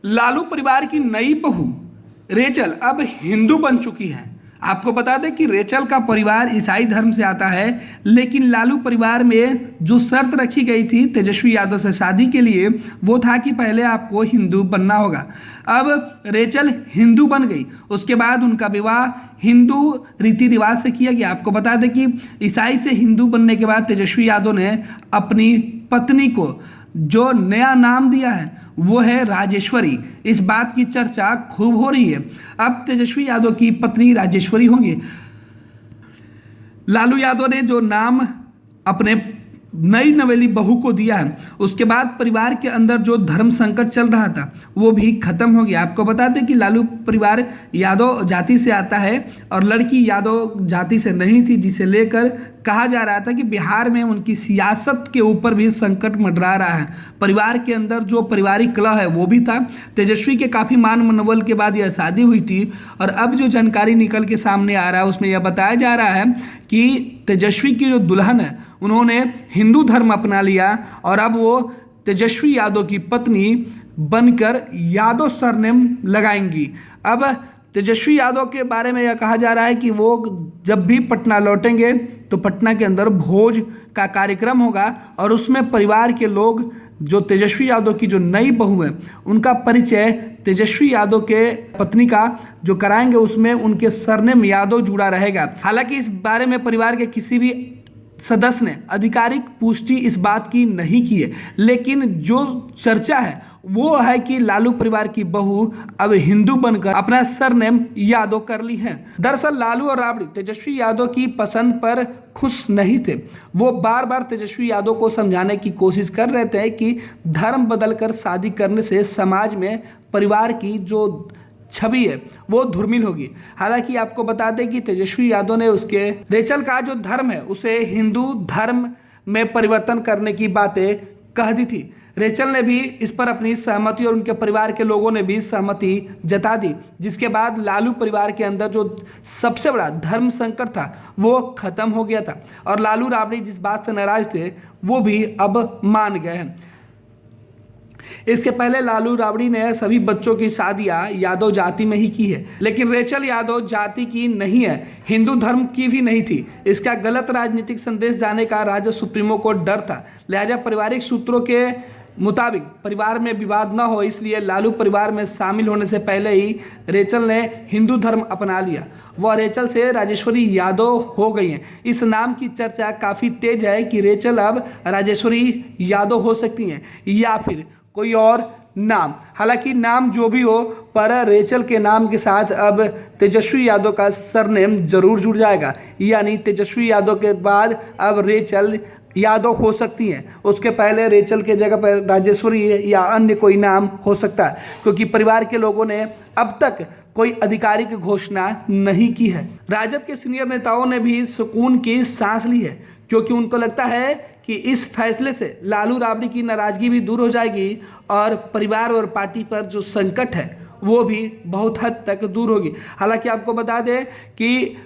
लालू परिवार की नई बहू रेचल अब हिंदू बन चुकी है। आपको बता दें कि रेचल का परिवार ईसाई धर्म से आता है, लेकिन लालू परिवार में जो शर्त रखी गई थी तेजस्वी यादव से शादी के लिए वो था कि पहले आपको हिंदू बनना होगा। अब रेचल हिंदू बन गई, उसके बाद उनका विवाह हिंदू रीति रिवाज से किया गया। आपको बता दें कि ईसाई से हिंदू बनने के बाद तेजस्वी यादव ने अपनी पत्नी को जो नया नाम दिया है वो है राजेश्वरी। इस बात की चर्चा खूब हो रही है। अब तेजस्वी यादव की पत्नी राजेश्वरी होंगी। लालू यादव ने जो नाम अपने नई नवेली बहू को दिया है, उसके बाद परिवार के अंदर जो धर्म संकट चल रहा था वो भी खत्म हो गया। आपको बता दें कि लालू परिवार यादव जाति से आता है और लड़की यादव जाति से नहीं थी, जिसे लेकर कहा जा रहा था कि बिहार में उनकी सियासत के ऊपर भी संकट मंडरा रहा है। परिवार के अंदर जो पारिवारिक कलह है वो भी था। तेजस्वी के काफ़ी मान मनोबल के बाद यह शादी हुई थी और अब जो जानकारी निकल के सामने आ रहा है उसमें यह बताया जा रहा है कि तेजस्वी की जो दुल्हन है उन्होंने हिंदू धर्म अपना लिया और अब वो तेजस्वी यादव की पत्नी बनकर यादव सरनेम लगाएंगी। अब तेजस्वी यादव के बारे में यह कहा जा रहा है कि वो जब भी पटना लौटेंगे तो पटना के अंदर भोज का कार्यक्रम होगा और उसमें परिवार के लोग जो तेजस्वी यादव की जो नई बहू है उनका परिचय तेजस्वी यादव के पत्नी का जो कराएंगे उसमें उनके सरनेम यादव जुड़ा रहेगा। हालांकि इस बारे में परिवार के किसी भी सदस्य ने आधिकारिक पुष्टि इस बात की नहीं की है, लेकिन जो चर्चा है वो है कि लालू परिवार की बहू अब हिंदू बनकर अपना सरनेम यादव कर ली है। दरअसल लालू और राबड़ी तेजस्वी यादव की पसंद पर खुश नहीं थे। वो बार बार तेजस्वी यादव को समझाने की कोशिश कर रहे थे कि धर्म बदलकर शादी करने से समाज में परिवार की जो छवि है वो धूमिल होगी। हालांकि आपको बता दें कि तेजस्वी यादव ने उसके रेचल का जो धर्म है उसे हिंदू धर्म में परिवर्तन करने की बातें कह दी थी। रेचल ने भी इस पर अपनी सहमति और उनके परिवार के लोगों ने भी सहमति जता दी, जिसके बाद लालू परिवार के अंदर जो सबसे बड़ा धर्म संकट था वो खत्म हो गया था और लालू राबड़ी जिस बात से नाराज थे वो भी अब मान गए हैं। इसके पहले लालू राबड़ी ने सभी बच्चों की शादियां यादव जाति में ही की है, लेकिन रेचल यादव जाति की नहीं है, हिंदू धर्म की भी नहीं थी। इसका गलत राजनीतिक संदेश जाने का राज्य सुप्रीमो को डर था। लिहाजा पारिवारिक सूत्रों के मुताबिक परिवार में विवाद न हो, इसलिए लालू परिवार में शामिल होने से पहले ही रेचल ने हिंदू धर्म अपना लिया। वह रेचल से राजेश्वरी यादव हो गई हैं। इस नाम की चर्चा काफ़ी तेज है कि रेचल अब राजेश्वरी यादव हो सकती हैं या फिर कोई और नाम। हालांकि नाम जो भी हो, पर रेचल के नाम के साथ अब तेजस्वी यादव का सरनेम जरूर जुड़ जाएगा, यानी तेजस्वी यादव के बाद अब रेचल यादव हो सकती हैं। उसके पहले रेचल के जगह पर राजेश्वरी या अन्य कोई नाम हो सकता है, क्योंकि परिवार के लोगों ने अब तक कोई आधिकारिक घोषणा नहीं की है। राजद के सीनियर नेताओं ने भी सुकून की सांस ली है, क्योंकि उनको लगता है कि इस फैसले से लालू राबड़ी की नाराजगी भी दूर हो जाएगी और परिवार और पार्टी पर जो संकट है वो भी बहुत हद तक दूर होगी। हालांकि आपको बता दें कि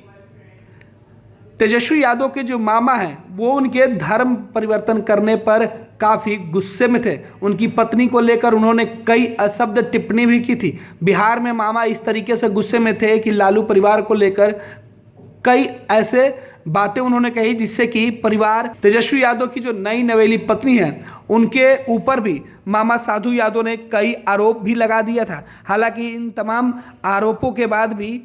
तेजस्वी यादव के जो मामा हैं वो उनके धर्म परिवर्तन करने पर काफ़ी गुस्से में थे। उनकी पत्नी को लेकर उन्होंने कई अशब्द टिप्पणी भी की थी। बिहार में मामा इस तरीके से गुस्से में थे कि लालू परिवार को लेकर कई ऐसे बातें उन्होंने कही जिससे कि परिवार तेजस्वी यादव की जो नई नवेली पत्नी है उनके ऊपर भी मामा साधु यादव ने कई आरोप भी लगा दिया था। हालांकि इन तमाम आरोपों के बाद भी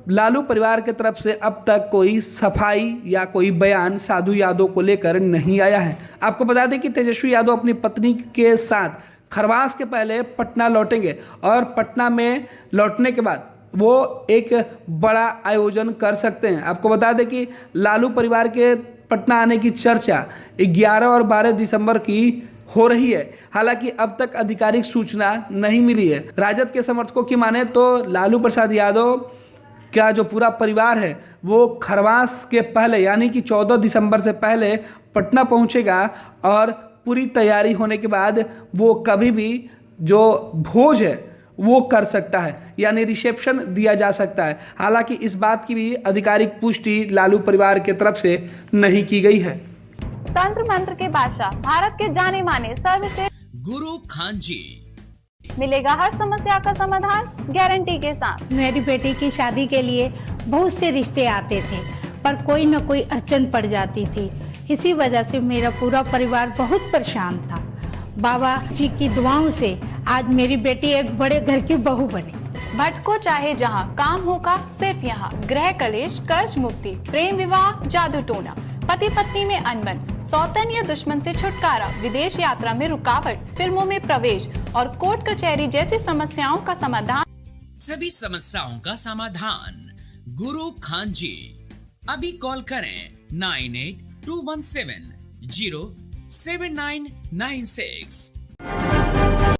लालू परिवार की तरफ से अब तक कोई सफाई या कोई बयान साधु यादव को लेकर नहीं आया है। आपको बता दें कि तेजस्वी यादव अपनी पत्नी के साथ खरवास के पहले पटना लौटेंगे और पटना में लौटने के बाद वो एक बड़ा आयोजन कर सकते हैं। आपको बता दें कि लालू परिवार के पटना आने की चर्चा 11 और 12 दिसंबर की हो रही है। हालांकि अब तक आधिकारिक सूचना नहीं मिली है। राजद के समर्थकों की माने तो लालू प्रसाद यादव का जो पूरा परिवार है वो खरवास के पहले यानी कि 14 दिसंबर से पहले पटना पहुंचेगा और पूरी तैयारी होने के बाद वो कभी भी जो भोज है वो कर सकता है, यानी रिसेप्शन दिया जा सकता है। हालांकि इस बात की भी आधिकारिक पुष्टि लालू परिवार की तरफ से नहीं की गई है। तंत्र मंत्र के बादशाह, भारत के जाने माने सर्वश्रेष्ठ गुरु खान जी मिलेगा हर समस्या का समाधान गारंटी के साथ। मेरी बेटी की शादी के लिए बहुत से रिश्ते आते थे, पर कोई न कोई अड़चन पड़ जाती थी। इसी वजह से मेरा पूरा परिवार बहुत परेशान था। बाबा जी की दुआओं से आज मेरी बेटी एक बड़े घर की बहू बनी। भटको चाहे जहां, काम होगा सिर्फ यहाँ। गृह कलेश, कर्ज मुक्ति, प्रेम विवाह, जादू टोना, पति पत्नी में अनबन, सौतन या दुश्मन से छुटकारा, विदेश यात्रा में रुकावट, फिल्मों में प्रवेश और कोर्ट कचहरी जैसी समस्याओं का समाधान। सभी समस्याओं का समाधान गुरु खान जी। अभी कॉल करें 9821707996।